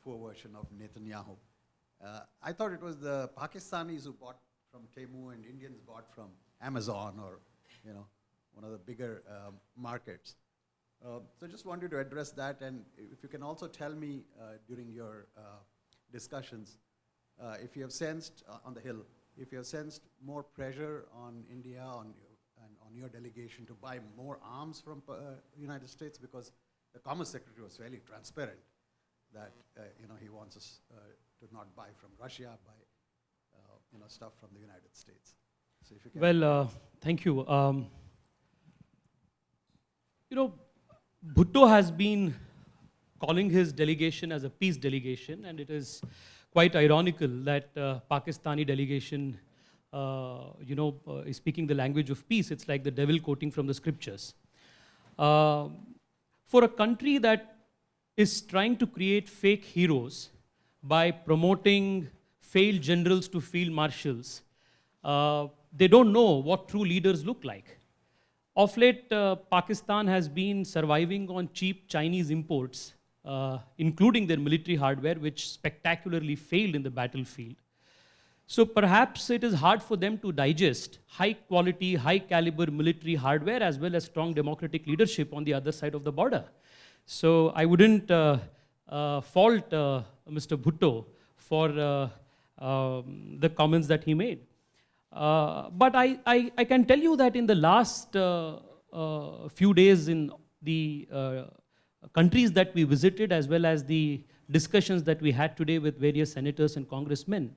poor version of Netanyahu. I thought it was the Pakistanis who bought from Temu and Indians bought from Amazon or, one of the bigger markets. So just wanted to address that, and if you can also tell me during your discussions, if you have sensed on the Hill, if you have sensed more pressure on India, on your delegation to buy more arms from United States, because the Commerce Secretary was fairly transparent that he wants us to not buy from Russia, buy stuff from the United States. So if you can. Well, thank you. Bhutto has been calling his delegation as a peace delegation, and it is quite ironical that Pakistani delegation, is speaking the language of peace. It's like the devil quoting from the scriptures. For a country that is trying to create fake heroes by promoting failed generals to field marshals, they don't know what true leaders look like. Of late, Pakistan has been surviving on cheap Chinese imports, including their military hardware, which spectacularly failed in the battlefield. So perhaps it is hard for them to digest high quality, high caliber military hardware as well as strong democratic leadership on the other side of the border. So I wouldn't fault Mr. Bhutto for the comments that he made. But I can tell you that in the last few days in the countries that we visited, as well as the discussions that we had today with various senators and congressmen,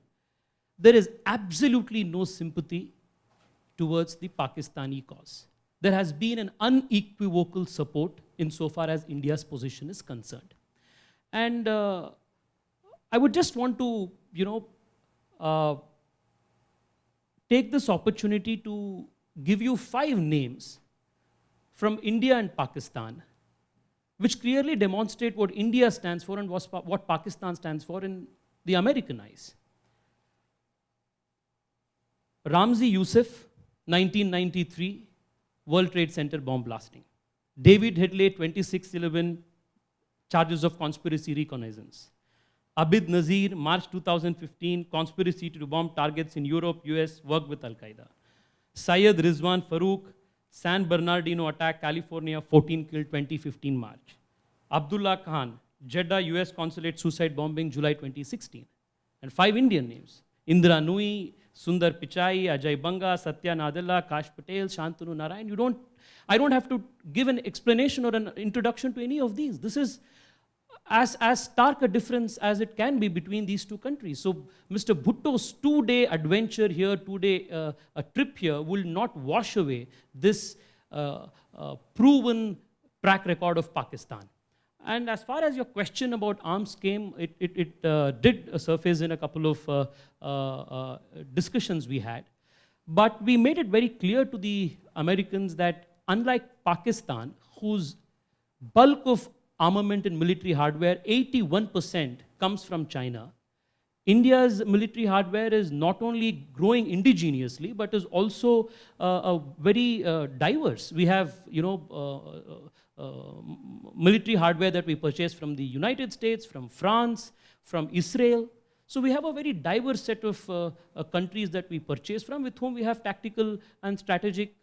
there is absolutely no sympathy towards the Pakistani cause. There has been an unequivocal support insofar as India's position is concerned. And I would just want to, take this opportunity to give you 5 names from India and Pakistan, which clearly demonstrate what India stands for and what Pakistan stands for in the American eyes. Ramzi Youssef, 1993, World Trade Center bomb blasting. David Headley, 26/11, charges of conspiracy reconnaissance. Abid Nazir, March 2015, conspiracy to bomb targets in Europe, US, work with Al-Qaeda. Syed Rizwan Farouk, San Bernardino attack, California, 14 killed, 2015 March. Abdullah Khan, Jeddah, US consulate suicide bombing, July 2016. And 5 Indian names: Indra Nui, Sundar Pichai, Ajay Banga, Satya Nadella, Kash Patel, Shantanu Narayan. I don't have to give an explanation or an introduction to any of these. This is as stark a difference as it can be between these 2 countries. So Mr. Bhutto's 2-day adventure here, 2-day a trip here will not wash away this proven track record of Pakistan. And as far as your question about arms came, it did surface in a couple of discussions we had. But we made it very clear to the Americans that unlike Pakistan, whose bulk of armament and military hardware, 81% comes from China, India's military hardware is not only growing indigenously, but is also very diverse. We have, military hardware that we purchase from the United States, from France, from Israel. So we have a very diverse set of countries that we purchase from, with whom we have tactical and strategic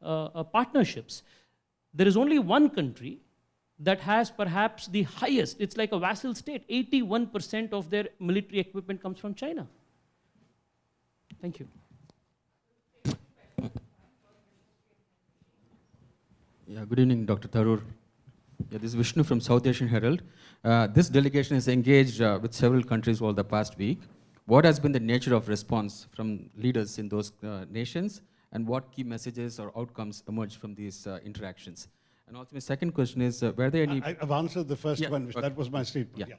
partnerships. There is only one country that has perhaps the highest, it's like a vassal state, 81% of their military equipment comes from China. Thank you. Yeah, good evening, Dr. Tharoor. Yeah, this is Vishnu from South Asian Herald. This delegation is engaged with several countries over the past week. What has been the nature of response from leaders in those nations, and what key messages or outcomes emerged from these interactions? And also my second question is, were there any... I've answered the first one, okay. That was my statement. Yeah.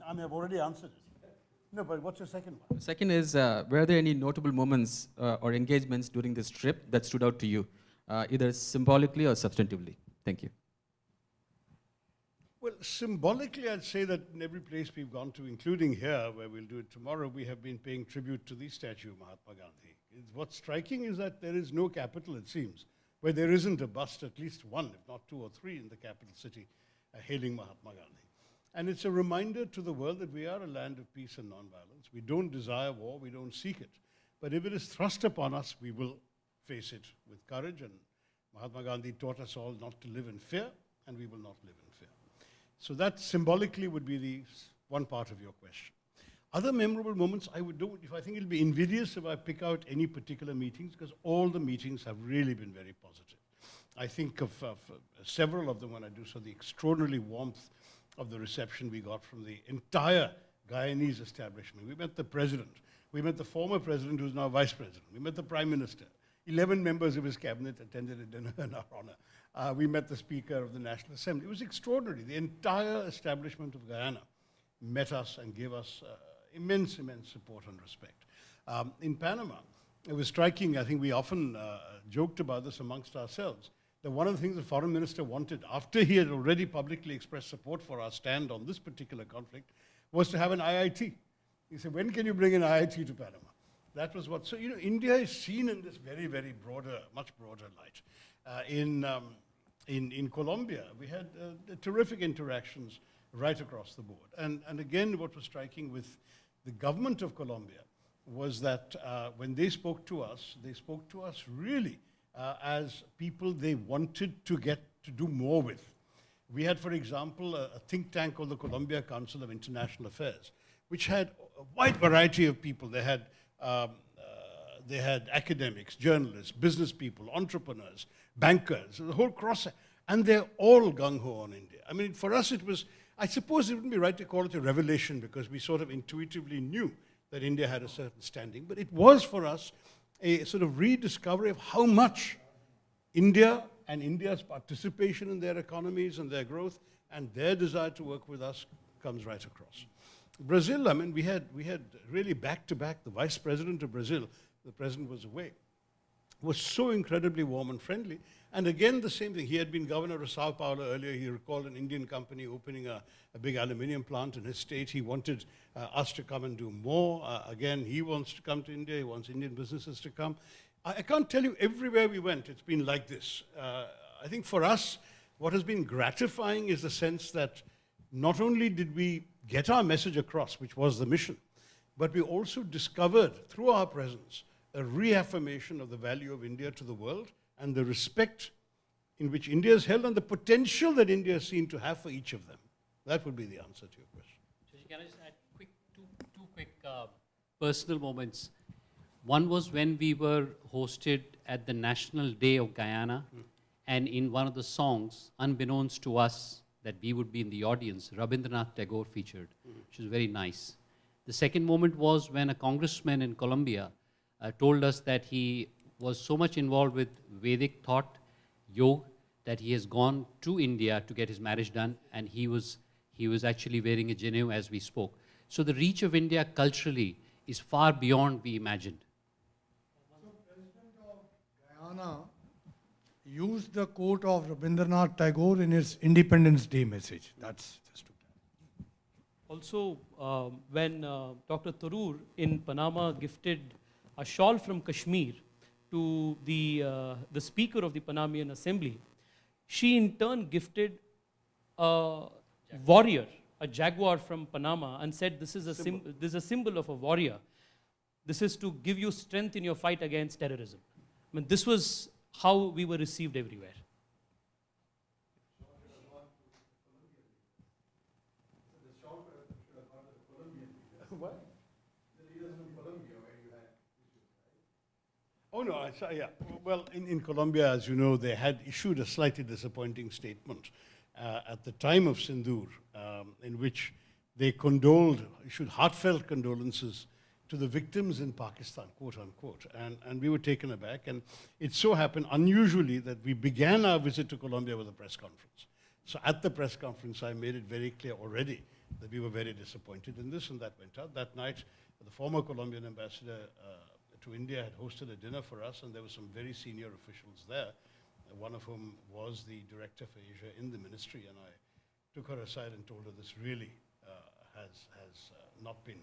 I mean, I've already answered it. No, but what's your second one? The second is, were there any notable moments or engagements during this trip that stood out to you, either symbolically or substantively? Thank you. Well, symbolically, I'd say that in every place we've gone to, including here, where we'll do it tomorrow, we have been paying tribute to the statue of Mahatma Gandhi. What's striking is that there is no capital, it seems, where there isn't a bust, at least one, if not 2 or 3 in the capital city, hailing Mahatma Gandhi. And it's a reminder to the world that we are a land of peace and nonviolence. We don't desire war, we don't seek it. But if it is thrust upon us, we will face it with courage. And Mahatma Gandhi taught us all not to live in fear, and we will not live in fear. So that symbolically would be the one part of your question. Other memorable moments, I think it'll be invidious if I pick out any particular meetings, because all the meetings have really been very positive. I think of several of them when I do so, the extraordinary warmth of the reception we got from the entire Guyanese establishment. We met the president. We met the former president, who's now vice president. We met the prime minister. 11 members of his cabinet attended a dinner in our honor. We met the speaker of the National Assembly. It was extraordinary. The entire establishment of Guyana met us and gave us immense support and respect. In Panama, it was striking. I think we often joked about this amongst ourselves, that one of the things the foreign minister wanted, after he had already publicly expressed support for our stand on this particular conflict, was to have an IIT. He said, when can you bring an IIT to Panama? That was what, so India is seen in this very, very broader, much broader light. In Colombia, we had terrific interactions right across the board. And again, what was striking with the government of Colombia was that when they spoke to us really as people they wanted to get to do more with. We had, for example, a think tank called the Colombia Council of International Affairs, which had a wide variety of people. They had academics, journalists, business people, entrepreneurs, bankers, the whole cross, and they're all gung-ho on India. I mean, for us it was, I suppose it wouldn't be right to call it a revelation because we sort of intuitively knew that India had a certain standing, but it was for us a sort of rediscovery of how much India and India's participation in their economies and their growth and their desire to work with us comes right across. Brazil, I mean, we had really back-to-back, the vice president of Brazil, the president was away, was so incredibly warm and friendly. And again, the same thing. He had been governor of Sao Paulo earlier. He recalled an Indian company opening a big aluminum plant in his state. He wanted us to come and do more. Again, he wants to come to India. He wants Indian businesses to come. I can't tell you everywhere we went, it's been like this. I think for us, what has been gratifying is the sense that not only did we get our message across, which was the mission, but we also discovered through our presence a reaffirmation of the value of India to the world and the respect in which India is held and the potential that India is seen to have for each of them. That would be the answer to your question. Can I just add two quick personal moments? One was when we were hosted at the National Day of Guyana, and in one of the songs, unbeknownst to us that we would be in the audience, Rabindranath Tagore featured, which was very nice. The second moment was when a congressman in Colombia told us that he was so much involved with Vedic thought, yoga, that he has gone to India to get his marriage done, and he was actually wearing a Janeu as we spoke. So the reach of India culturally is far beyond we imagined. So President of Guyana used the quote of Rabindranath Tagore in his Independence Day message. That's just to Also, when Dr. Tharoor in Panama gifted a shawl from Kashmir to the Speaker of the Panamanian Assembly, she in turn gifted a warrior, a jaguar from Panama, and said, this is a symbol of a warrior. This is to give you strength in your fight against terrorism. I mean, this was how we were received everywhere. What? Oh no, yeah. Well, in Colombia, as you know, they had issued a slightly disappointing statement at the time of Sindoor, in which they issued heartfelt condolences to the victims in Pakistan, quote unquote, and we were taken aback. And it so happened, unusually, that we began our visit to Colombia with a press conference. So at the press conference, I made it very clear already that we were very disappointed in this, and that went out. That night, the former Colombian ambassador to India had hosted a dinner for us, and there were some very senior officials there, one of whom was the director for Asia in the ministry, and I took her aside and told her this really has not been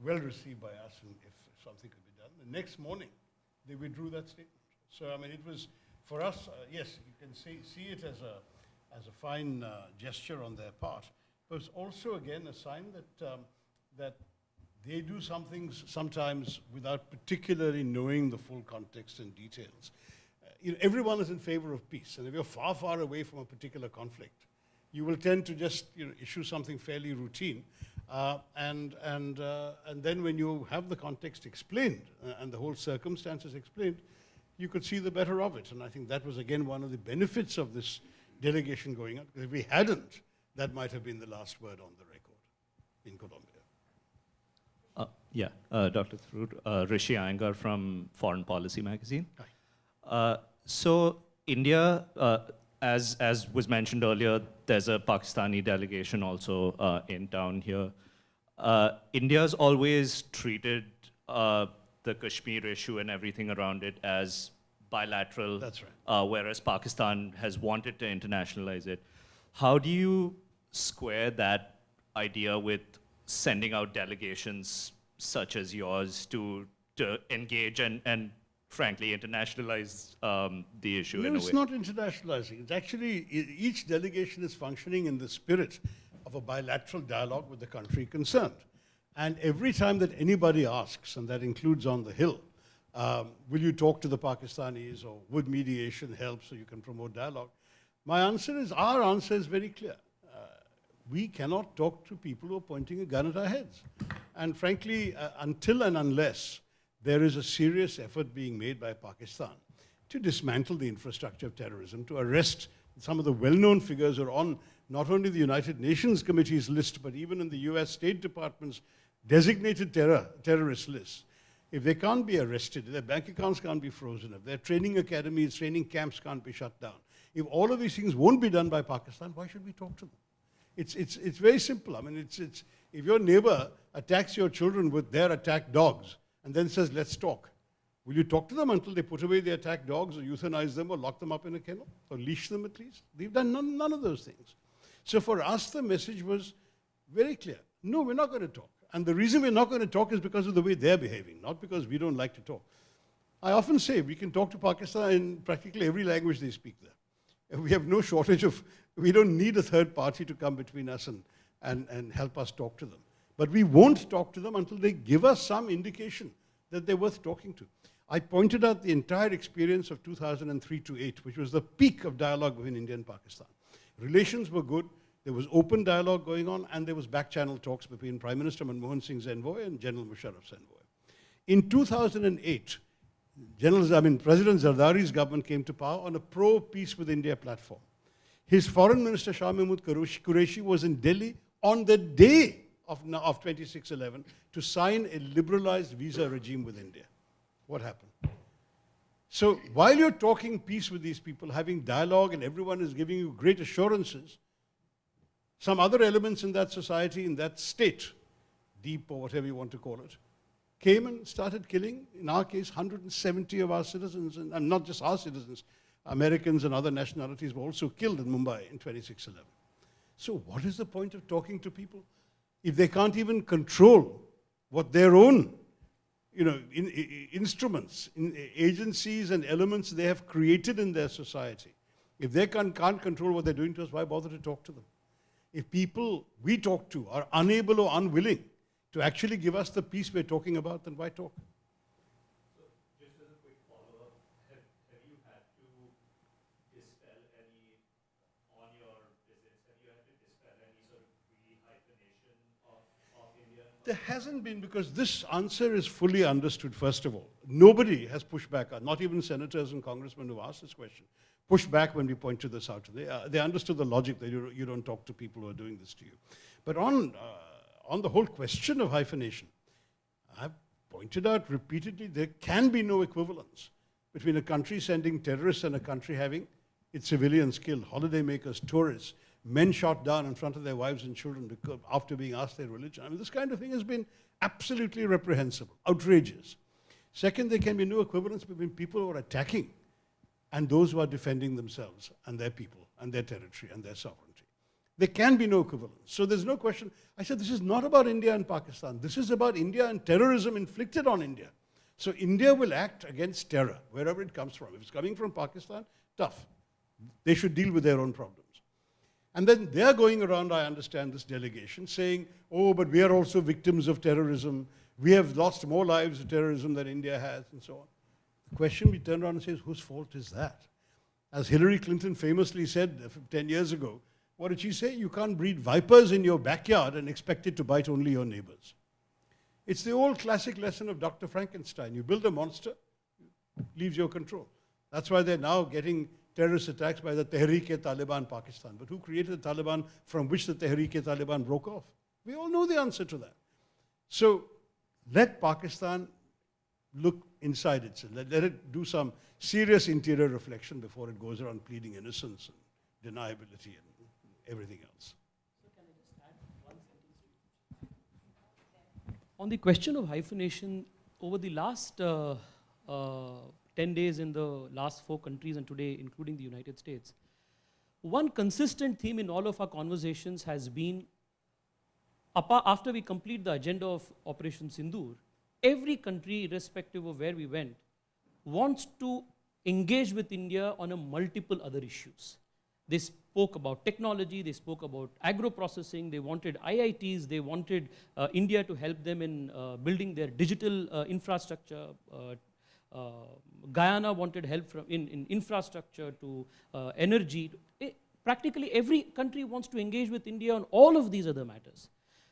well received by us, and if something could be done. The next morning, they withdrew that statement. So, I mean, it was, for us, yes, you can see it as a fine gesture on their part, But it's also, again, a sign that they do some things sometimes without particularly knowing the full context and details. Everyone is in favor of peace, and if you're far, far away from a particular conflict, you will tend to just issue something fairly routine, and then when you have the context explained and the whole circumstances explained, you could see the better of it. And I think that was, again, one of the benefits of this delegation going out. Because if we hadn't, that might have been the last word on the record in Colombia. Dr. Tharoor, Rishi Iyengar from Foreign Policy magazine. Hi. So India, as was mentioned earlier, there's a Pakistani delegation also in town here. India's always treated the Kashmir issue and everything around it as bilateral. That's right. Whereas Pakistan has wanted to internationalize it. How do you square that idea with sending out delegations such as yours to engage and frankly internationalize the issue in a way? No, it's not internationalizing. It's actually, each delegation is functioning in the spirit of a bilateral dialogue with the country concerned. And every time that anybody asks, and that includes on the Hill, will you talk to the Pakistanis, or would mediation help so you can promote dialogue? My answer is, our answer is very clear. We cannot talk to people who are pointing a gun at our heads. And frankly, until and unless there is a serious effort being made by Pakistan to dismantle the infrastructure of terrorism, to arrest some of the well-known figures who are on not only the United Nations Committee's list, but even in the US State Department's designated terrorist list. If they can't be arrested, if their bank accounts can't be frozen, if their training academies, training camps can't be shut down, if all of these things won't be done by Pakistan, why should we talk to them? It's very simple. I mean, if your neighbor attacks your children with their attacked dogs and then says, let's talk, will you talk to them until they put away the attacked dogs or euthanize them or lock them up in a kennel or leash them at least? They've done none of those things. So for us, the message was very clear. No, we're not going to talk. And the reason we're not going to talk is because of the way they're behaving, not because we don't like to talk. I often say we can talk to Pakistan in practically every language they speak there. We have no shortage of, we don't need a third party to come between us and help us talk to them. But we won't talk to them until they give us some indication that they're worth talking to. I pointed out the entire experience of 2003 to 8, which was the peak of dialogue between India and Pakistan. Relations were good, there was open dialogue going on, and there was back-channel talks between Prime Minister Manmohan Singh's envoy and General Musharraf's envoy. In 2008, President Zardari's government came to power on a pro-peace with India platform. His foreign minister, Shah Mahmood Qureshi, was in Delhi on the day of 26/11 to sign a liberalized visa regime with India. What happened? So while you're talking peace with these people, having dialogue, and everyone is giving you great assurances, some other elements in that society, in that state, deep or whatever you want to call it, came and started killing, in our case, 170 of our citizens, and not just our citizens, Americans and other nationalities were also killed in Mumbai in 26/11. So what is the point of talking to people if they can't even control what their own instruments, agencies and elements they have created in their society? If they can't control what they're doing to us, why bother to talk to them? If people we talk to are unable or unwilling to actually give us the peace we're talking about, then why talk? So just as a quick follow-up, have you had to dispel any, on your visits, have you had to dispel any sort of re-hyphenation of India? There hasn't been, because this answer is fully understood, first of all. Nobody has pushed back, not even senators and congressmen who asked this question, pushed back when we point to this out. They understood the logic that you don't talk to people who are doing this to you. But on the whole question of hyphenation, I've pointed out repeatedly there can be no equivalence between a country sending terrorists and a country having its civilians killed, holidaymakers, tourists, men shot down in front of their wives and children after being asked their religion. I mean, this kind of thing has been absolutely reprehensible, outrageous. Second, there can be no equivalence between people who are attacking and those who are defending themselves and their people and their territory and their sovereignty. There can be no equivalence. So there's no question. I said, this is not about India and Pakistan. This is about India and terrorism inflicted on India. So India will act against terror, wherever it comes from. If it's coming from Pakistan, tough. They should deal with their own problems. And then they're going around, I understand, this delegation, saying, oh, but we are also victims of terrorism. We have lost more lives to terrorism than India has, and so on. The question we turn around and say, whose fault is that? As Hillary Clinton famously said 10 years ago, what did she say? You can't breed vipers in your backyard and expect it to bite only your neighbors. It's the old classic lesson of Dr. Frankenstein. You build a monster, it leaves your control. That's why they're now getting terrorist attacks by the Tehreek-e-Taliban Pakistan. But who created the Taliban from which the Tehreek-e-Taliban broke off? We all know the answer to that. So let Pakistan look inside itself. Let it do some serious interior reflection before it goes around pleading innocence and deniability and everything else. On the question of hyphenation, over the last 10 days in the last 4 countries and today including the United States, one consistent theme in all of our conversations has been, after we complete the agenda of Operation Sindoor, every country, irrespective of where we went, wants to engage with India on a multiple other issues. They spoke about technology, they spoke about agro-processing, they wanted IITs, they wanted India to help them in building their digital infrastructure. Guyana wanted help in infrastructure to energy. Practically every country wants to engage with India on all of these other matters,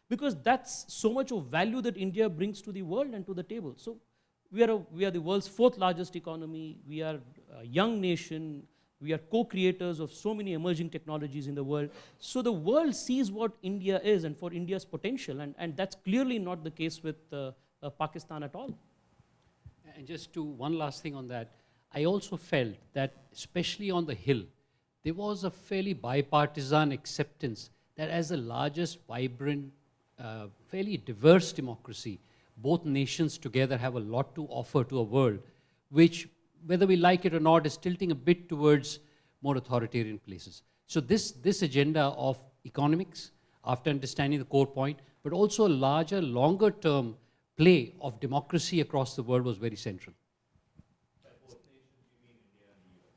because that's so much of value that India brings to the world and to the table. So we are the world's 4th largest economy, we are a young nation, we are co-creators of so many emerging technologies in the world. So the world sees what India is and for India's potential, and that's clearly not the case with Pakistan at all. And just to one last thing on that, I also felt that, especially on the Hill, there was a fairly bipartisan acceptance that as the largest, vibrant, fairly diverse democracy, both nations together have a lot to offer to a world which, whether we like it or not, is tilting a bit towards more authoritarian places. So this agenda of economics, after understanding the core point, but also a larger, longer term play of democracy across the world was very central.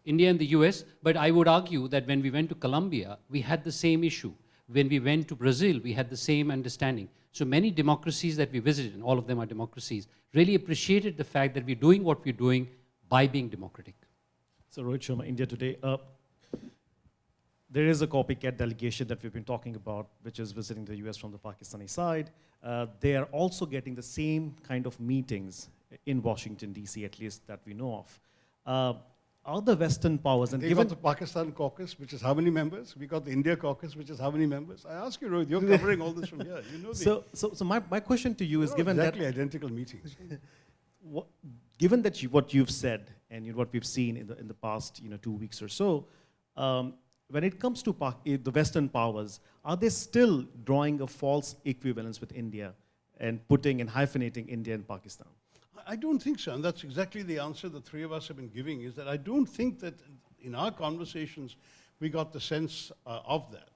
India and the US, but I would argue that when we went to Colombia, we had the same issue. When we went to Brazil, we had the same understanding. So many democracies that we visited, and all of them are democracies, really appreciated the fact that we're doing what we're doing by being democratic. So Rohit Sharma, India Today. There is a copycat delegation that we've been talking about, which is visiting the US from the Pakistani side. They are also getting the same kind of meetings in Washington, DC, at least that we know of. Are the Western powers, and they got the Pakistan caucus, which is how many members? We got the India caucus, which is how many members? I ask you, Rohit, you're covering all this from here. You know so my question to you is, given exactly identical meetings. Given that what you've said and what we've seen in the past 2 weeks or so, when it comes to the Western powers, are they still drawing a false equivalence with India and putting and hyphenating India and Pakistan? I don't think so, and that's exactly the answer the three of us have been giving, is that I don't think that in our conversations we got the sense of that.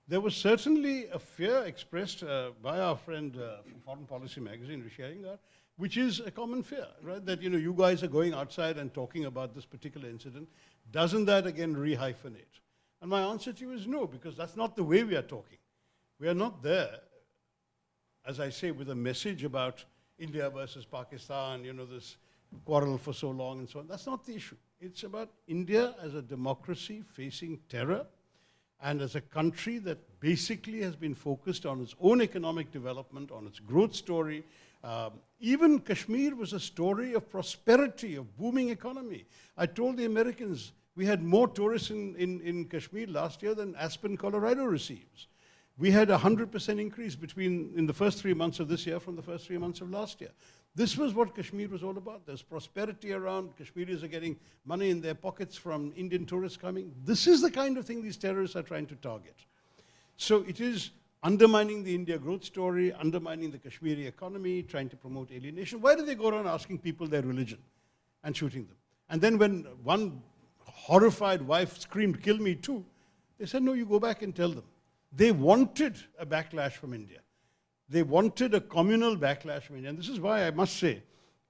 There was certainly a fear expressed by our friend from Foreign Policy magazine, Rishi Iyengar, which is a common fear, right? That you guys are going outside and talking about this particular incident. Doesn't that again rehyphenate? And my answer to you is no, because that's not the way we are talking. We are not there, as I say, with a message about India versus Pakistan, this quarrel for so long and so on. That's not the issue. It's about India as a democracy facing terror and as a country that basically has been focused on its own economic development, on its growth story. Even Kashmir was a story of prosperity, of booming economy. I told the Americans we had more tourists in Kashmir last year than Aspen, Colorado receives. We had a 100% increase in the first 3 months of this year from the first 3 months of last year. This was what Kashmir was all about. There's prosperity around. Kashmiris are getting money in their pockets from Indian tourists coming. This is the kind of thing these terrorists are trying to target. So it is undermining the India growth story, undermining the Kashmiri economy, trying to promote alienation. Why do they go around asking people their religion and shooting them? And then when one horrified wife screamed, "Kill me too," they said, no, you go back and tell them. They wanted a backlash from India. They wanted a communal backlash from India. And this is why I must say,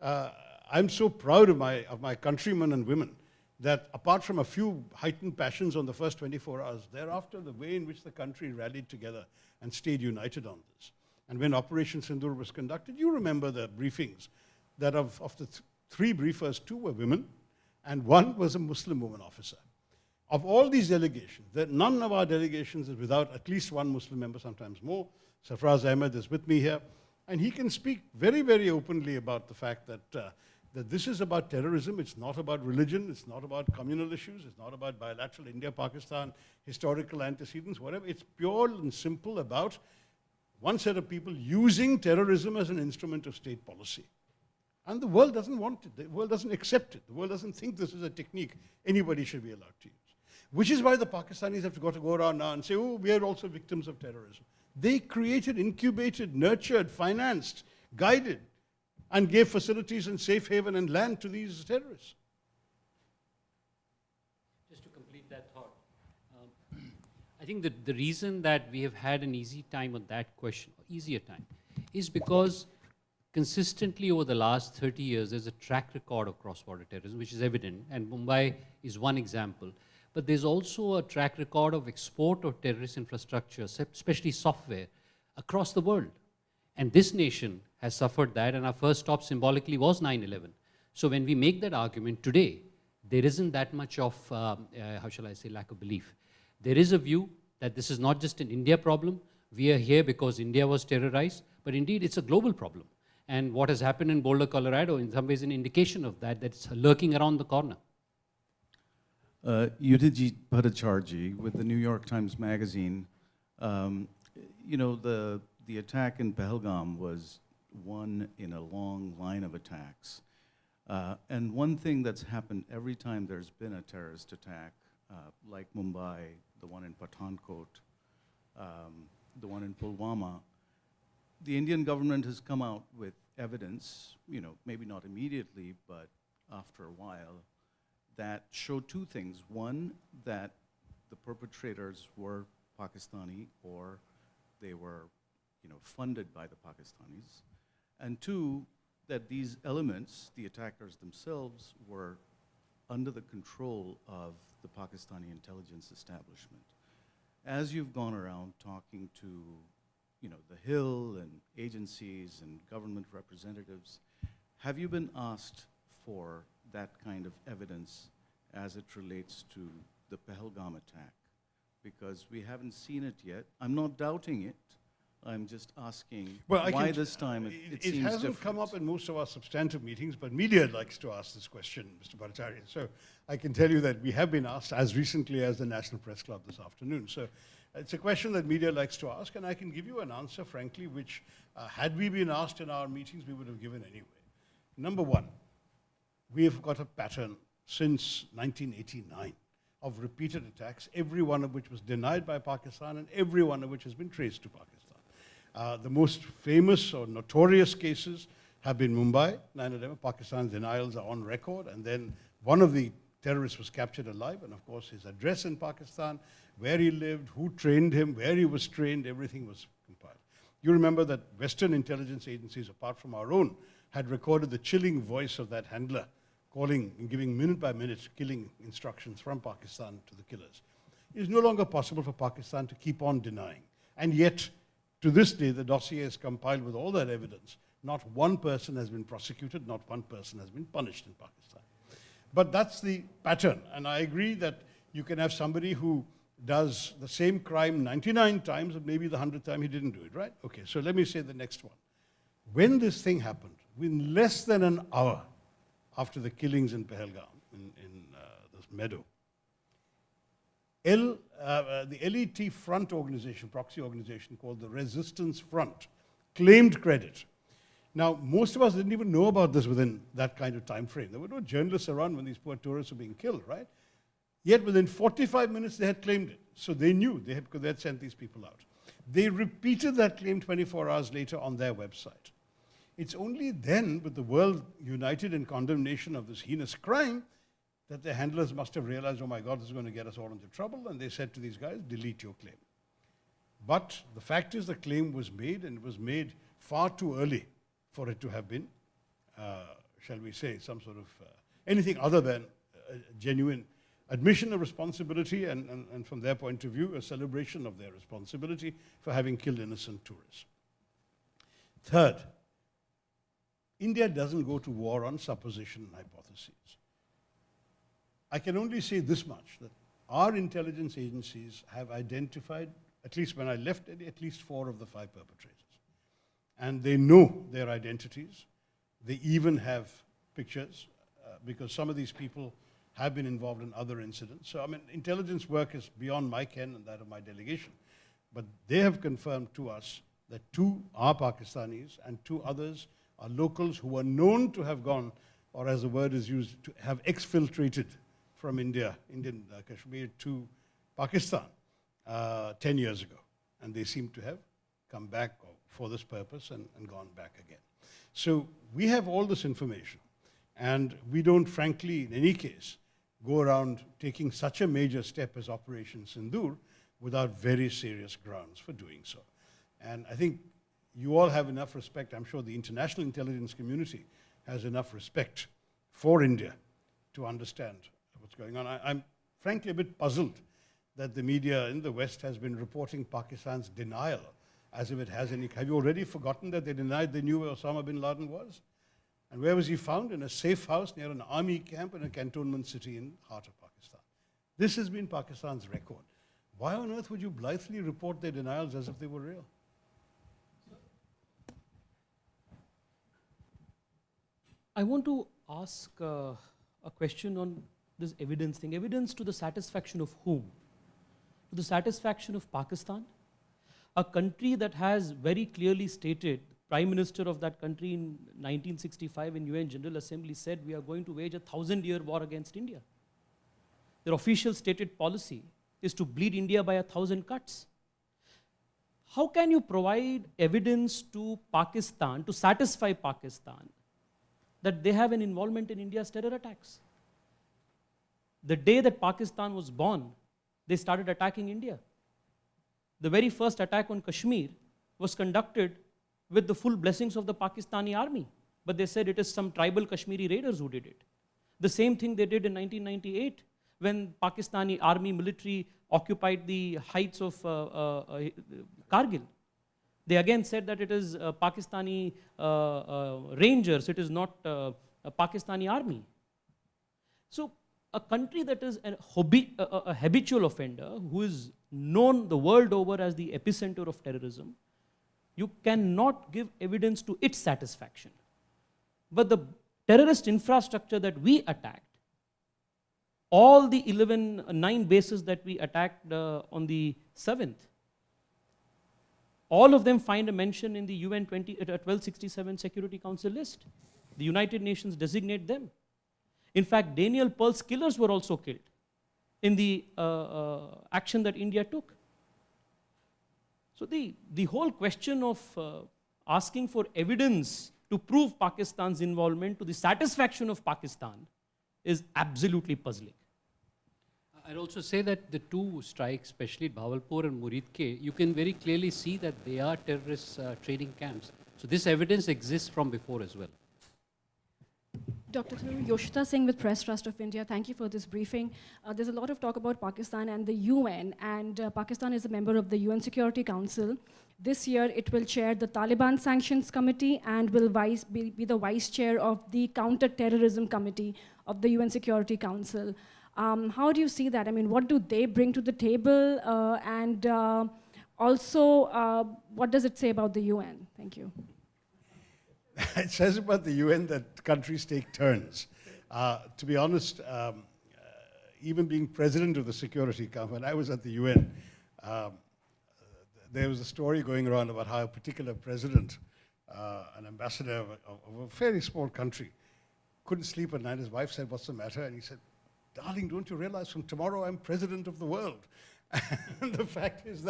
I'm so proud of my countrymen and women, that apart from a few heightened passions on the first 24 hours, thereafter the way in which the country rallied together and stayed united on this. And when Operation Sindoor was conducted, you remember the briefings, that of the three briefers, 2 were women, and 1 was a Muslim woman officer. Of all these delegations, none of our delegations is without at least 1 Muslim member, sometimes more. Sarfraz Ahmed is with me here, and he can speak very, very openly about the fact that this is about terrorism. It's not about religion. It's not about communal issues. It's not about bilateral India-Pakistan historical antecedents, whatever. It's pure and simple about one set of people using terrorism as an instrument of state policy. And the world doesn't want it. The world doesn't accept it. The world doesn't think this is a technique anybody should be allowed to use. Which is why the Pakistanis have to go around now and say, oh, we are also victims of terrorism. They created, incubated, nurtured, financed, guided, and gave facilities and safe haven and land to these terrorists. Just to complete that thought, I think that the reason that we have had an easy time on that question, easier time, is because consistently over the last 30 years, there's a track record of cross-border terrorism, which is evident, and Mumbai is one example. But there's also a track record of export of terrorist infrastructure, especially software, across the world. And this nation has suffered that, and our first stop symbolically was 9/11. So when we make that argument today, there isn't that much of, how shall I say, lack of belief. There is a view that this is not just an India problem. We are here because India was terrorized, but indeed it's a global problem. And what has happened in Boulder, Colorado, in some ways an indication of that, that's lurking around the corner. Udhijit Bhattacharjee with the New York Times Magazine. You know, the attack in Pahalgam was one in a long line of attacks. And one thing that's happened every time there's been a terrorist attack, like Mumbai, the one in Pathankot, the one in Pulwama, the Indian government has come out with evidence, you know, maybe not immediately, but after a while, that show 2 things. One, that the perpetrators were Pakistani or they were, you know, funded by the Pakistanis. And 2, that these elements, the attackers themselves, were under the control of the Pakistani intelligence establishment. As you've gone around talking to, you know, the Hill and agencies and government representatives, have you been asked for that kind of evidence as it relates to the Pahalgam attack? Because we haven't seen it yet. I'm not doubting it. I'm just asking why this time it seems hasn't different. come up in most of our substantive meetings, but media likes to ask this question, Mr. Bhattacharya. So I can tell you that we have been asked as recently as the National Press Club this afternoon. So it's a question that media likes to ask, and I can give you an answer, frankly, which had we been asked in our meetings, we would have given anyway. Number 1, we have got a pattern since 1989 of repeated attacks, every one of which was denied by Pakistan and every one of which has been traced to Pakistan. The most famous or notorious cases have been Mumbai, 9/11. Pakistan's denials are on record, and then one of the terrorists was captured alive, and of course his address in Pakistan, where he lived, who trained him, where he was trained, everything was compiled. You remember that Western intelligence agencies, apart from our own, had recorded the chilling voice of that handler calling and giving minute-by-minute killing instructions from Pakistan to the killers. It is no longer possible for Pakistan to keep on denying. And yet, to this day, the dossier is compiled with all that evidence. Not one person has been prosecuted, not one person has been punished in Pakistan. But that's the pattern, and I agree that you can have somebody who does the same crime 99 times, and maybe the 100th time he didn't do it, right? Okay, so let me say the next one. When this thing happened, within less than an hour after the killings in Pahalgam, in this meadow, the LET front organization, proxy organization called the Resistance Front, claimed credit. Now, most of us didn't even know about this within that kind of time frame. There were no journalists around when these poor tourists were being killed, right? Yet within 45 minutes, they had claimed it. So they knew because they had sent these people out. They repeated that claim 24 hours later on their website. It's only then, with the world united in condemnation of this heinous crime, that the handlers must have realized, oh my God, this is going to get us all into trouble, and they said to these guys, delete your claim. But the fact is the claim was made, and it was made far too early for it to have been, shall we say, some sort of anything other than a genuine admission of responsibility and from their point of view, a celebration of their responsibility for having killed innocent tourists. Third, India doesn't go to war on supposition and hypotheses. I can only say this much, that our intelligence agencies have identified, at least when I left, at least 4 of the 5 perpetrators. And they know their identities. They even have pictures, because some of these people have been involved in other incidents. So, I mean, intelligence work is beyond my ken and that of my delegation. But they have confirmed to us that 2 are Pakistanis and 2 others are locals who are known to have gone, or as the word is used, to have exfiltrated from Indian Kashmir to Pakistan 10 years ago. And they seem to have come back for this purpose and gone back again. So we have all this information. And we don't, frankly, in any case, go around taking such a major step as Operation Sindoor without very serious grounds for doing so. And I think you all have enough respect. I'm sure the international intelligence community has enough respect for India to understand what's going on. I'm frankly a bit puzzled that the media in the West has been reporting Pakistan's denial as if it has any. Have you already forgotten that they denied they knew where Osama bin Laden was? And where was he found? In a safe house near an army camp in a cantonment city in the heart of Pakistan. This has been Pakistan's record. Why on earth would you blithely report their denials as if they were real? I want to ask a question on this evidence thing. Evidence to the satisfaction of whom? To the satisfaction of Pakistan? A country that has very clearly stated, Prime Minister of that country in 1965 in UN General Assembly said, we are going to wage a 1,000-year war against India. Their official stated policy is to bleed India by 1,000 cuts. How can you provide evidence to Pakistan, to satisfy Pakistan, that they have an involvement in India's terror attacks? The day that Pakistan was born, they started attacking India. The very first attack on Kashmir was conducted with the full blessings of the Pakistani army. But they said it is some tribal Kashmiri raiders who did it. The same thing they did in 1998 when Pakistani army military occupied the heights of Kargil. They again said that it is Pakistani rangers, it is not a Pakistani army. So a country that is a habitual offender, who is known the world over as the epicenter of terrorism, you cannot give evidence to its satisfaction. But the terrorist infrastructure that we attacked, all the 9 bases that we attacked on the 7th, all of them find a mention in the UN 1267 Security Council list. The United Nations designate them. In fact, Daniel Pearl's killers were also killed in the action that India took. So the whole question of asking for evidence to prove Pakistan's involvement to the satisfaction of Pakistan is absolutely puzzling. I'd also say that the 2 strikes, especially Bawalpur and Muridke, you can very clearly see that they are terrorist training camps. So this evidence exists from before as well. Dr. Tharoor, Yoshita Singh with Press Trust of India. Thank you for this briefing. There's a lot of talk about Pakistan and the UN, and Pakistan is a member of the UN Security Council. This year, it will chair the Taliban Sanctions Committee and will be the vice chair of the Counter-Terrorism Committee of the UN Security Council. How do you see that? I mean, what do they bring to the table? And also, what does it say about the UN? Thank you. It says about the UN that countries take turns. To be honest, even being president of the Security Council, when I was at the UN, there was a story going around about how a particular president, an ambassador of a fairly small country, couldn't sleep at night. His wife said, "What's the matter?" And he said, "Darling, don't you realize from tomorrow I'm president of the world?" And the fact is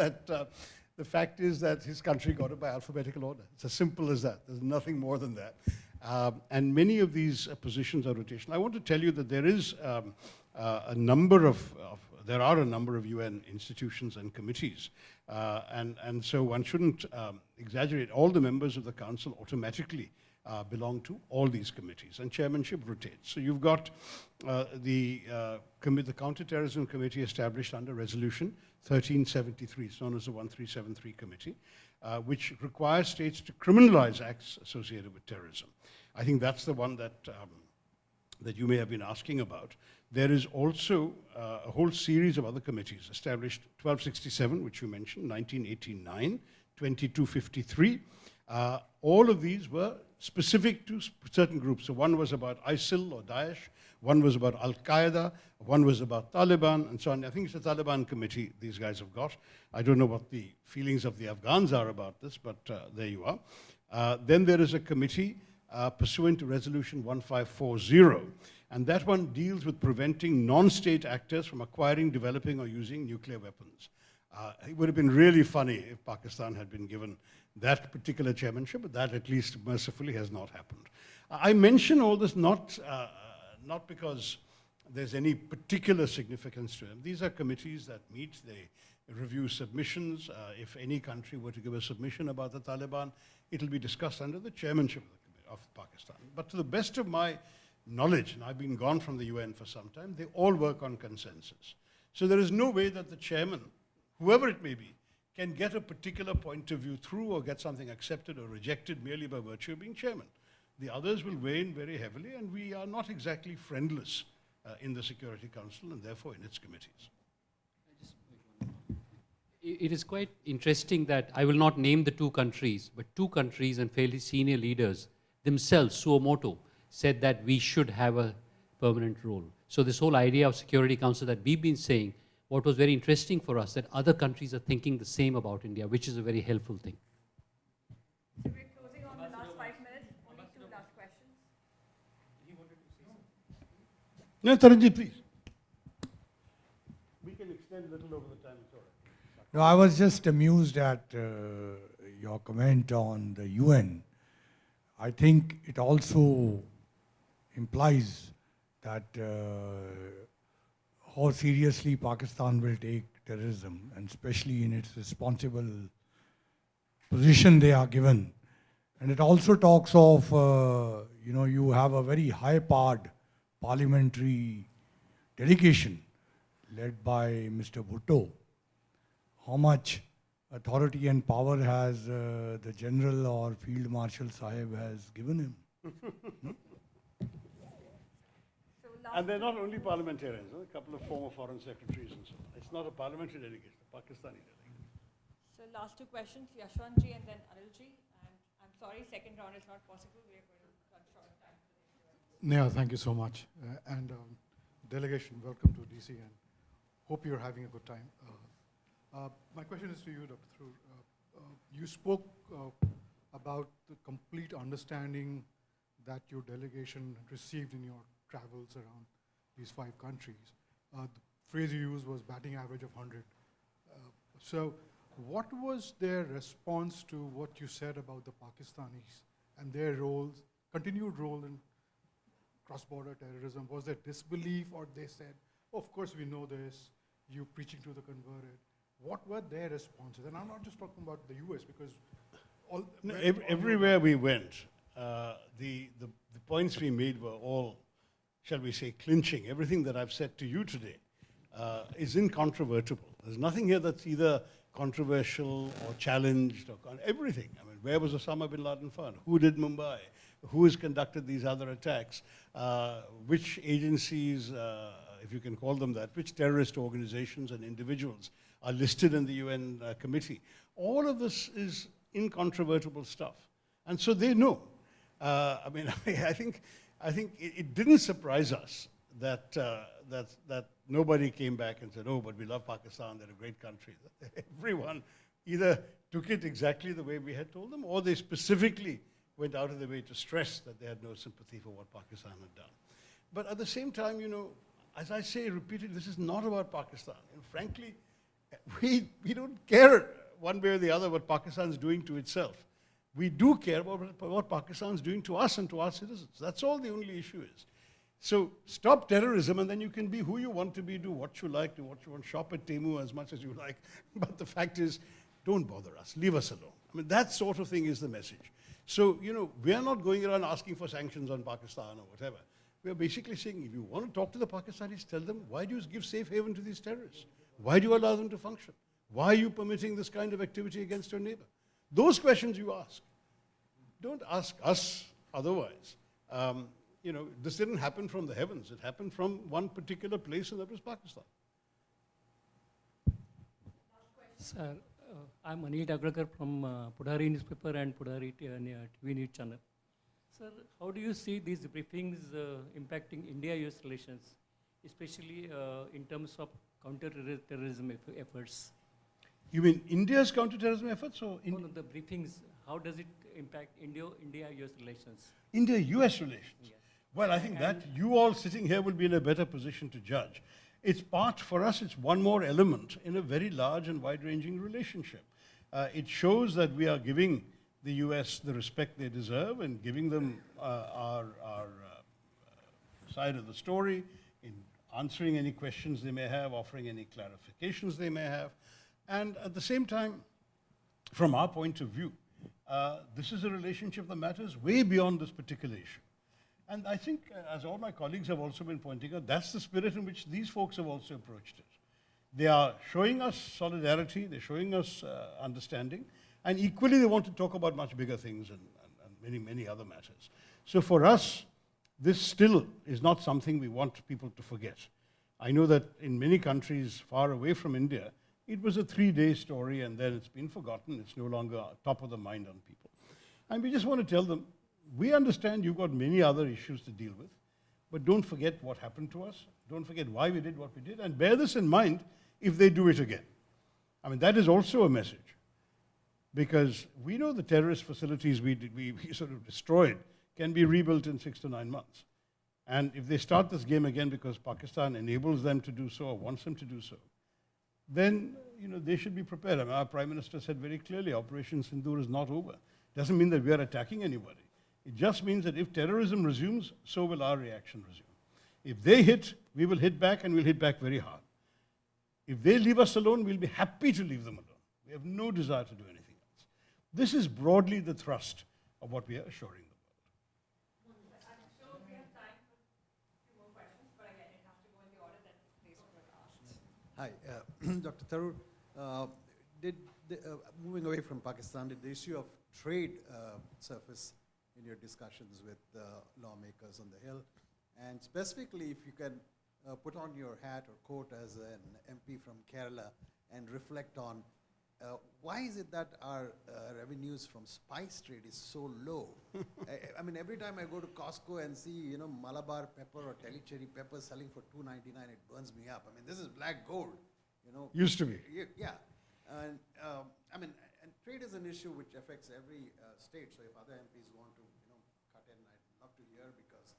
that his country got it by alphabetical order. It's as simple as that. There's nothing more than that. And many of these positions are rotational. I want to tell you that there is a number of there are a number of UN institutions and committees. And so one shouldn't exaggerate. All the members of the council automatically belong to all these committees, and chairmanship rotates. So you've got the Counterterrorism Committee established under Resolution 1373, it's known as the 1373 Committee, which requires states to criminalize acts associated with terrorism. I think that's the one that you may have been asking about. There is also a whole series of other committees established, 1267, which you mentioned, 1989, 2253. All of these were specific to certain groups. So one was about ISIL or Daesh, one was about Al-Qaeda, one was about Taliban, and so on. I think it's the Taliban committee these guys have got. I don't know what the feelings of the Afghans are about this, but there you are. Then there is a committee pursuant to Resolution 1540, and that one deals with preventing non-state actors from acquiring, developing, or using nuclear weapons. It would have been really funny if Pakistan had been given that particular chairmanship, but that at least mercifully has not happened. I mention all this not because there's any particular significance to them. These are committees that meet, they review submissions. If any country were to give a submission about the Taliban, it'll be discussed under the chairmanship of Pakistan. But to the best of my knowledge, and I've been gone from the UN for some time, they all work on consensus. So there is no way that the chairman, whoever it may be, can get a particular point of view through or get something accepted or rejected merely by virtue of being chairman. The others will weigh in very heavily, and we are not exactly friendless in the Security Council and therefore in its committees. It is quite interesting that I will not name the two countries, but two countries and fairly senior leaders themselves, suo motu, said that we should have a permanent role. So this whole idea of Security Council that we've been saying, what was very interesting for us, that other countries are thinking the same about India, which is a very helpful thing. So we're closing on the last 5 minutes, only 2 last questions. No, Taranji, please. We can extend a little over the time, it's all right. No, I was just amused at your comment on the UN. I think it also implies that how seriously Pakistan will take terrorism, and especially in its responsible position they are given. And it also talks of, you have a very high-powered parliamentary delegation led by Mr. Bhutto. How much authority and power has the General or Field Marshal Sahib has given him? And they're not only parliamentarians, a couple of former foreign secretaries and so on. It's not a parliamentary delegation, a Pakistani delegation. So last 2 questions, Yashwantji and then Anilji. And I'm sorry, second round is not possible. We are going to run short of time. Neha, thank you so much. Delegation, welcome to DC, and hope you're having a good time. My question is to you, Dr. Tharoor. You spoke about the complete understanding that your delegation received in your travels around these 5 countries. The phrase you used was batting average of 100. So what was their response to what you said about the Pakistanis and their roles, continued role in cross-border terrorism? Was there disbelief, or they said, oh, of course we know this, you preaching to the converted? What were their responses? And I'm not just talking about the US, because everywhere we went, the points we made were all, shall we say, clinching. Everything that I've said to you today is incontrovertible. There's nothing here that's either controversial or challenged, or everything. I mean, where was Osama bin Laden found? Who did Mumbai? Who has conducted these other attacks? Which agencies, if you can call them that, which terrorist organizations and individuals are listed in the UN committee? All of this is incontrovertible stuff. And so they know. I think it didn't surprise us that nobody came back and said, oh, but we love Pakistan, they're a great country. Everyone either took it exactly the way we had told them, or they specifically went out of their way to stress that they had no sympathy for what Pakistan had done. But at the same time, as I say repeatedly, this is not about Pakistan. And frankly, we don't care one way or the other what Pakistan is doing to itself. We do care about what Pakistan is doing to us and to our citizens. That's all the only issue is. So stop terrorism, and then you can be who you want to be, do what you like, do what you want, shop at Temu as much as you like. But the fact is, don't bother us, leave us alone. I mean, that sort of thing is the message. So, you know, we are not going around asking for sanctions on Pakistan or whatever. We are basically saying, if you want to talk to the Pakistanis, tell them, why do you give safe haven to these terrorists? Why do you allow them to function? Why are you permitting this kind of activity against your neighbor? Those questions you ask. Don't ask us otherwise. You know, this didn't happen from the heavens. It happened from one particular place, and that was Pakistan. Sir, I'm Anil Dagrakar from Pudhari newspaper and Pudhari TV news channel. Sir, how do you see these briefings impacting India-US relations, especially in terms of counter-terrorism efforts? You mean India's counter-terrorism efforts? Or no, the briefings, how does it impact India-US relations? India-US relations? Yes. Well, I think that you all sitting here will be in a better position to judge. It's part, for us, it's one more element in a very large and wide-ranging relationship. It shows that we are giving the US the respect they deserve and giving them our side of the story, in answering any questions they may have, offering any clarifications they may have. And at the same time, from our point of view, this is a relationship that matters way beyond this particular issue. And I think, as all my colleagues have also been pointing out, that's the spirit in which these folks have also approached it. They are showing us solidarity, they're showing us understanding, and equally they want to talk about much bigger things and many, many other matters. So for us, this still is not something we want people to forget. I know that in many countries far away from India, it was a 3-day story and then it's been forgotten, it's no longer top of the mind on people. And we just want to tell them, we understand you've got many other issues to deal with, but don't forget what happened to us. Don't forget why we did what we did, and bear this in mind if they do it again. I mean, that is also a message, because we know the terrorist facilities we sort of destroyed can be rebuilt in 6 to 9 months. And if they start this game again because Pakistan enables them to do so or wants them to do so, then they should be prepared. I mean, our Prime Minister said very clearly, Operation Sindoor is not over. Doesn't mean that we are attacking anybody. It just means that if terrorism resumes, so will our reaction resume. If they hit, we will hit back, and we'll hit back very hard. If they leave us alone, we'll be happy to leave them alone. We have no desire to do anything else. This is broadly the thrust of what we are assuring the world. I'm sure we have time for a few more questions, but again, it has to go in the order that these were asked. Hi, Dr. Tharoor. Moving away from Pakistan, did the issue of trade surface in your discussions with lawmakers on the Hill? And specifically, if you can put on your hat or coat as an MP from Kerala and reflect on why is it that our revenues from spice trade is so low? I mean, every time I go to Costco and see, Malabar pepper or Tellicherry pepper selling for $2.99, it burns me up. I mean, this is black gold, Used to be. Yeah. And I mean, and trade is an issue which affects every state. So if other MPs want to, cut in, I'd love to hear, because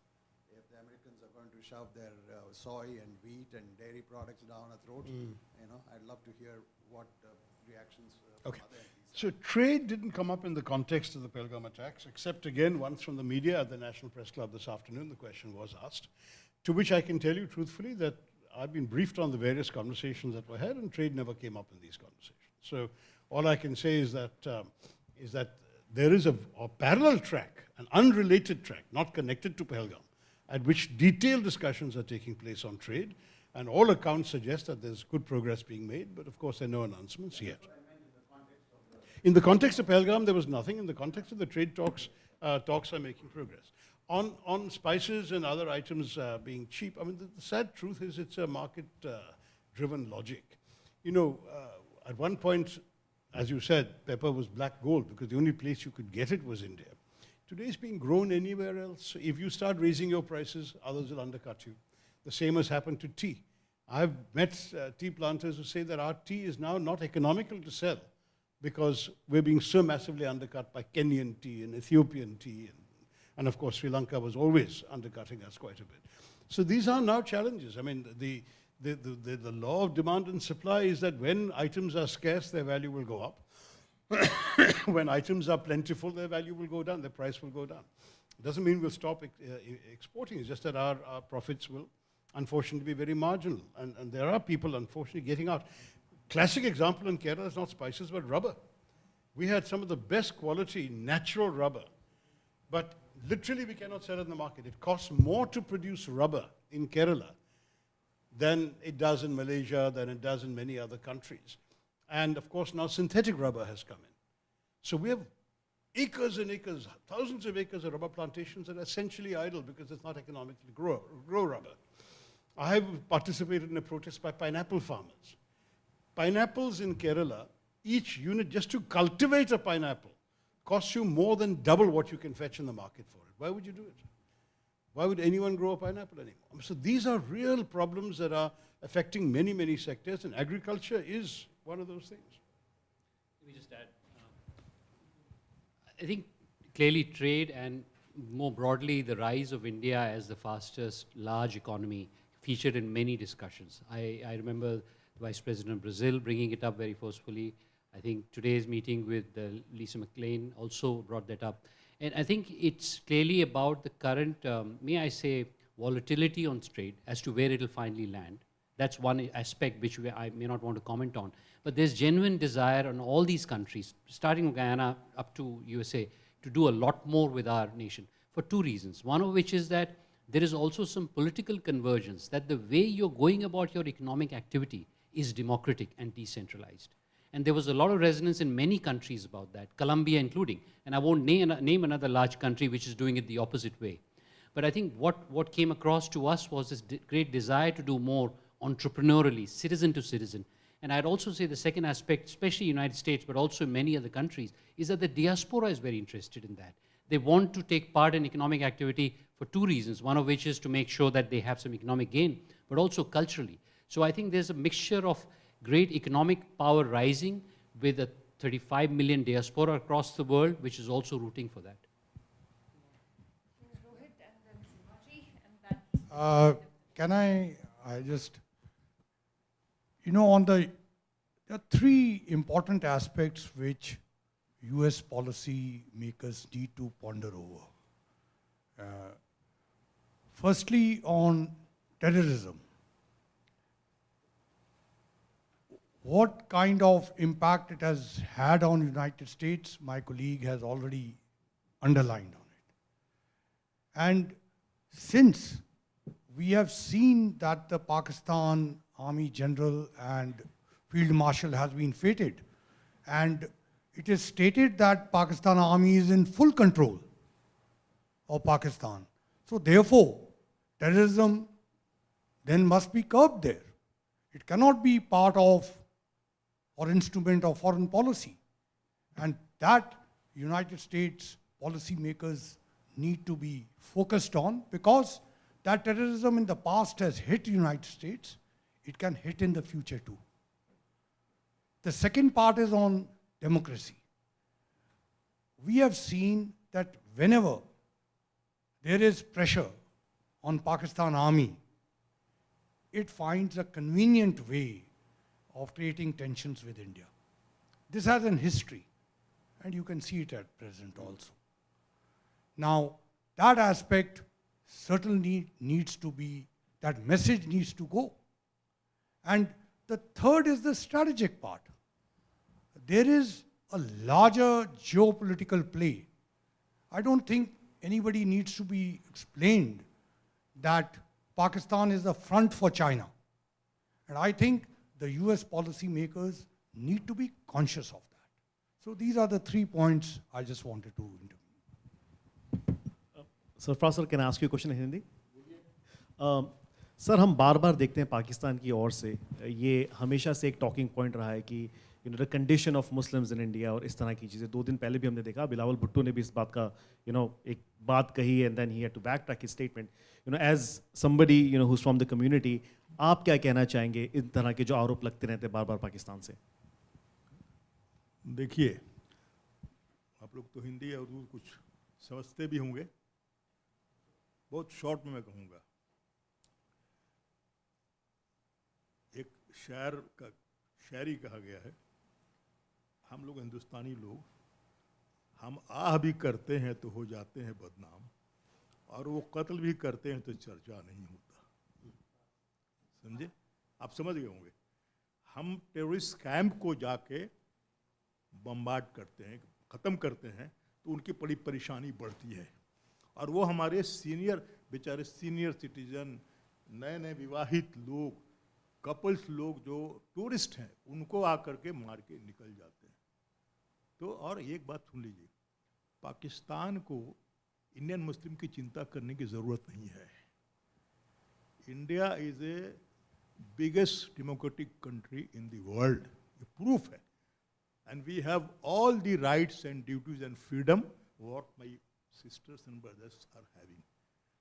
if the Americans are going to shove their soy and wheat and dairy products down our throats, I'd love to hear what reactions from other MPs. So trade didn't come up in the context of the Pahalgam attacks, except again once from the media at the National Press Club this afternoon. The question was asked, to which I can tell you truthfully that I've been briefed on the various conversations that were had, and trade never came up in these conversations. So all I can say is that there is a parallel track, an unrelated track, not connected to Pahalgam, at which detailed discussions are taking place on trade, and all accounts suggest that there's good progress being made, but of course there are no announcements yet. In the context of Pahalgam, there was nothing. In the context of the trade talks, talks are making progress. On spices and other items being cheap, I mean, the sad truth is it's a market-driven logic. At one point, as you said, pepper was black gold because the only place you could get it was India. Today it's being grown anywhere else. So if you start raising your prices, others will undercut you. The same has happened to tea. I've met tea planters who say that our tea is now not economical to sell because we're being so massively undercut by Kenyan tea and Ethiopian tea. And of course, Sri Lanka was always undercutting us quite a bit. So these are now challenges. I mean, the law of demand and supply is that when items are scarce, their value will go up. When items are plentiful, their value will go down, their price will go down. Doesn't mean we'll stop exporting. It's just that our profits will, unfortunately, be very marginal. And there are people, unfortunately, getting out. Classic example in Kerala is not spices, but rubber. We had some of the best quality natural rubber, but literally we cannot sell it in the market. It costs more to produce rubber in Kerala than it does in Malaysia, than it does in many other countries. And of course now synthetic rubber has come in. So we have acres and acres, thousands of acres of rubber plantations that are essentially idle because it's not economic to grow rubber. I have participated in a protest by pineapple farmers. Pineapples in Kerala, each unit just to cultivate a pineapple costs you more than double what you can fetch in the market for it. Why would you do it? Why would anyone grow a pineapple anymore? So these are real problems that are affecting many, many sectors, and agriculture is one of those things. Let me just add. I think clearly trade and more broadly the rise of India as the fastest large economy featured in many discussions. I remember the Vice President of Brazil bringing it up very forcefully. I think today's meeting with Lisa McLean also brought that up. And I think it's clearly about the current, may I say, volatility on trade as to where it'll finally land. That's one aspect which I may not want to comment on. But there's genuine desire on all these countries, starting with Guyana up to USA, to do a lot more with our nation for two reasons. One of which is that there is also some political convergence, that the way you're going about your economic activity is democratic and decentralized. And there was a lot of resonance in many countries about that, Colombia including. And I won't name another large country which is doing it the opposite way. But I think what came across to us was this great desire to do more entrepreneurially, citizen to citizen. And I'd also say the second aspect, especially United States, but also in many other countries, is that the diaspora is very interested in that. They want to take part in economic activity for two reasons, one of which is to make sure that they have some economic gain, but also culturally. So I think there's a mixture of great economic power rising with a 35 million diaspora across the world, which is also rooting for that. Rohit and then Sivaji, and Can I just, there are three important aspects which US policy makers need to ponder over. Firstly, on terrorism. What kind of impact it has had on the United States, my colleague has already underlined on it. And since we have seen that the Pakistan Army General and Field Marshal has been fated, and it is stated that Pakistan Army is in full control of Pakistan. So therefore, terrorism then must be curbed there. It cannot be part of or instrument of foreign policy. And that United States policymakers need to be focused on, because that terrorism in the past has hit the United States, it can hit in the future too. The second part is on democracy. We have seen that whenever there is pressure on Pakistan Army, it finds a convenient way of creating tensions with India. This has a history, and you can see it at present also. Now, that aspect certainly needs to be, that message needs to go. And the third is the strategic part. There is a larger geopolitical play. I don't think anybody needs to be explained that Pakistan is the front for China. And I think the US policymakers need to be conscious of that. So these are the 3 points I just wanted to intervene. Sarfraz sir, can I ask you a question in Hindi? Sir हम बार बार देखते हैं पाकिस्तान की ओर से ये हमेशा से एक talking point रहा है कि the condition of Muslims in India और इस तरह की चीज़ें 2 दिन पहले भी हमने देखा बिलावल भुट्टो ने भी इस बात का एक बात कही and then he had to backtrack his statement as somebody who is from the community आप क्या कहना चाहेंगे इन तरह के जो आरोप लगते रहते हैं बार बार पाकिस्तान से? देखिए, आप लोग तो हिंदी और उर्दू कुछ समझते भी होंगे, बहुत शॉर्ट में मैं कहूँगा। एक शायरी कहा गया है, हम लोग हिंदुस्तानी लोग हम आह भी करते हैं तो हो जाते हैं बदनाम, और वो कत्ल भी करते हैं तो चर्चा नहीं होता, समझे? आप समझ गए होंगे। हम टेररिस्ट कैंप को जाके बम्बार्ड करते हैं, ख़त्म करते हैं, तो उनकी बड़ी परेशानी बढ़ती है। और वो हमारे सीनियर, बेचारे सीनियर सिटीजन, नए नए विवाहित लोग, कपल्स लोग जो टूरिस्ट हैं, उनको आकर के मार के निकल जाते हैं। तो और एक बात सुन लीजिए, पाकिस्तान को इंडियन मुस्लिम की चिंता करने की ज़रूरत नहीं है। India is a biggest democratic country in the world. ये proof है. And we have all the rights and duties and freedom what my sisters and brothers are having.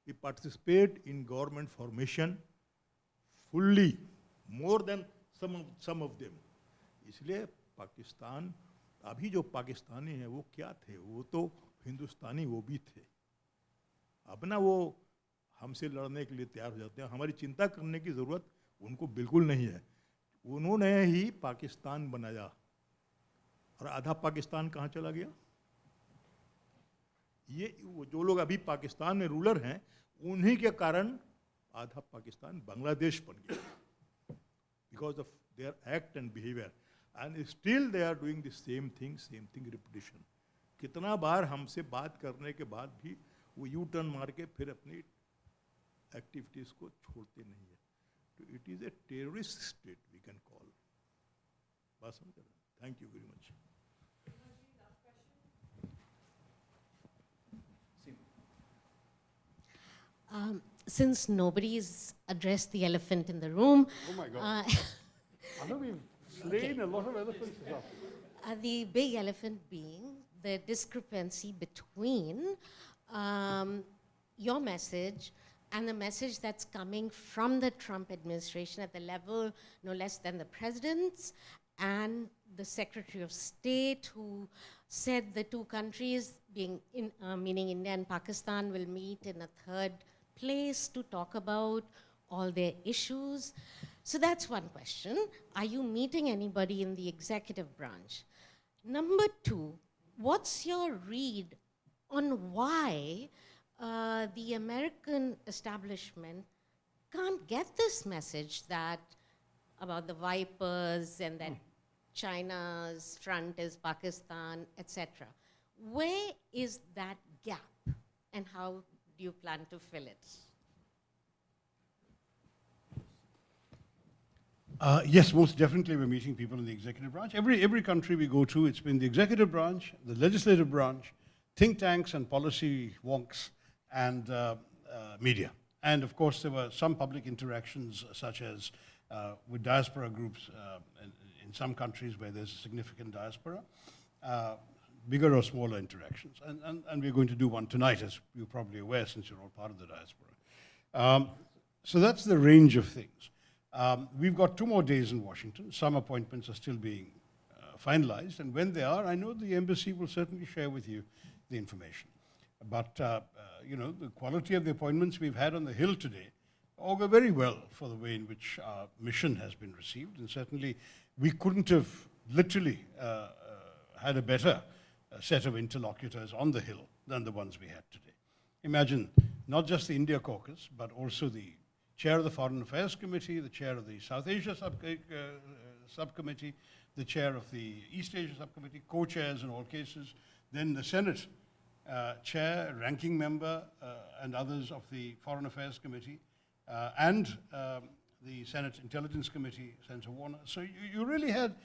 We participate in government formation fully, more than some of them. इसलिए पाकिस्तान, अभी जो पाकिस्तानी हैं वो क्या थे? वो तो हिंदुस्तानी वो भी थे। अब ना वो हमसे लड़ने के लिए तैयार हो जाते हैं। हमारी चिंता करने की ज़रूरत उनको बिल्कुल नहीं है। उन्होंने ही पाकिस्तान बनाया, और आधा पाकिस्तान कहाँ चला गया? ये जो लोग अभी पाकिस्तान में रूलर हैं, उन्हीं के कारण आधा पाकिस्तान बांग्लादेश बन गया, because of their act and behaviour, and still they are doing the same thing repetition. कितना बार हमसे बात करने के बाद भी वो यू टर्न मार के फिर अपनी एक्टिविटीज़ को छोड़ते नहीं है। It is a terrorist state, we can call. Thank you very much. Since nobody's addressed the elephant in the room. Oh my God. I know we've slain a lot of elephants this afternoon. The big elephant being the discrepancy between your message and the message that's coming from the Trump administration at the level no less than the president's and the Secretary of State, who said the two countries, meaning India and Pakistan, will meet in a third place to talk about all their issues. So that's one question. Are you meeting anybody in the executive branch? Number two, what's your read on why the American establishment can't get this message about the vipers and that China's front is Pakistan, etc. Where is that gap, and how do you plan to fill it? Yes, most definitely we're meeting people in the executive branch. Every country we go to, it's been the executive branch, the legislative branch, think tanks and policy wonks, and media. And of course, there were some public interactions such as with diaspora groups in some countries where there's a significant diaspora, bigger or smaller interactions. And we're going to do one tonight, as you're probably aware, since you're all part of the diaspora. So that's the range of things. We've got 2 more days in Washington. Some appointments are still being finalized, and when they are, I know the embassy will certainly share with you the information. But you know, the quality of the appointments we've had on the Hill today augur very well for the way in which our mission has been received, and certainly we couldn't have literally had a better set of interlocutors on the Hill than the ones we had today. Imagine not just the India caucus, but also the chair of the Foreign Affairs Committee, the chair of the South Asia subcommittee, the chair of the East Asia subcommittee, co-chairs in all cases, then the Senate chair, ranking member, and others of the Foreign Affairs Committee, and the Senate Intelligence Committee, Senator Warner. So you really had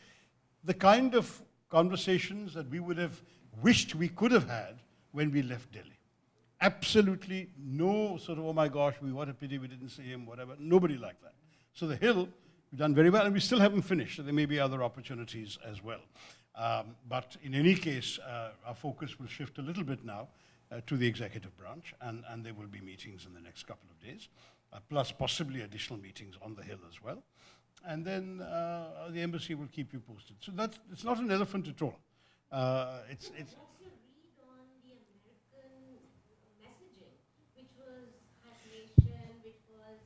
the kind of conversations that we would have wished we could have had when we left Delhi. Absolutely no sort of, oh my gosh, what a pity we didn't see him, whatever. Nobody like that. So the Hill, we've done very well, and we still haven't finished, so there may be other opportunities as well. But in any case, our focus will shift a little bit now to the executive branch, and there will be meetings in the next couple of days, plus possibly additional meetings on the Hill as well. And then the embassy will keep you posted. So it's not an elephant at all. It's What's your read on the American messaging, which was isolation, which was,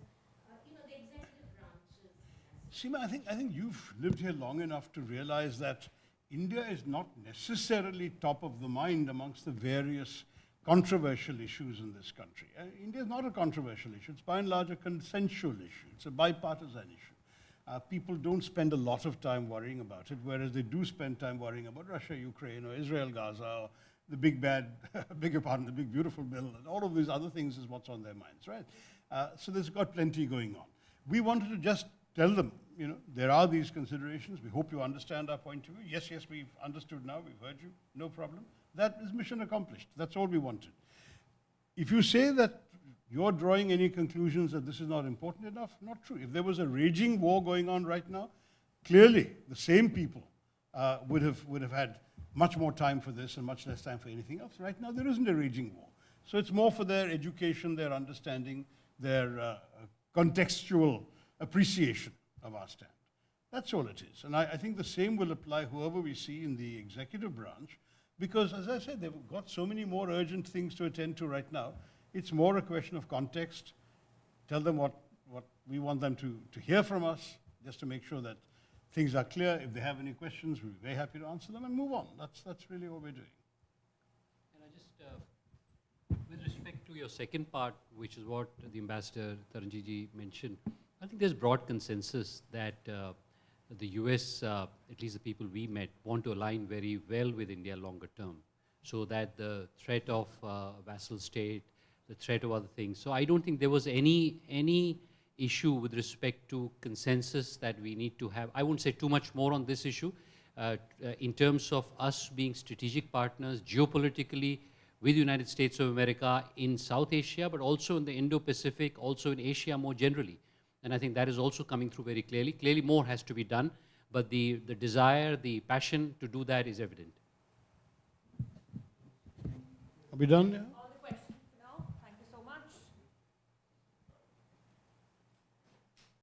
the executive branch's message? Seema, I think you've lived here long enough to realize that India is not necessarily top of the mind amongst the various controversial issues in this country. India is not a controversial issue. It's by and large a consensual issue. It's a bipartisan issue. People don't spend a lot of time worrying about it, whereas they do spend time worrying about Russia, Ukraine, or Israel, Gaza, or the big bad, beg your pardon, the big beautiful bill, and all of these other things is what's on their minds, right? So there's got plenty going on. We wanted to just tell them, you know, there are these considerations. We hope you understand our point of view. Yes, yes, we've understood now. We've heard you. No problem. That is mission accomplished. That's all we wanted. If you say that you're drawing any conclusions that this is not important enough, not true. If there was a raging war going on right now, clearly the same people would have had much more time for this and much less time for anything else. Right now, there isn't a raging war. So it's more for their education, their understanding, their contextual appreciation of our stand. That's all it is. And I think the same will apply whoever we see in the executive branch, because, as I said, they've got so many more urgent things to attend to right now. It's more a question of context. Tell them what we want them to hear from us, just to make sure that things are clear. If they have any questions, we'll be very happy to answer them and move on. That's really what we're doing. And I just, with respect to your second part, which is what the Ambassador Taranjiji mentioned, I think there's broad consensus that the US, at least the people we met, want to align very well with India longer term, so that the threat of vassal state, the threat of other things. So I don't think there was any issue with respect to consensus that we need to have. I won't say too much more on this issue. In terms of us being strategic partners geopolitically with the United States of America in South Asia, but also in the Indo-Pacific, also in Asia more generally. And I think that is also coming through very clearly. Clearly more has to be done, but the desire, the passion to do that is evident. Are we done? Yeah?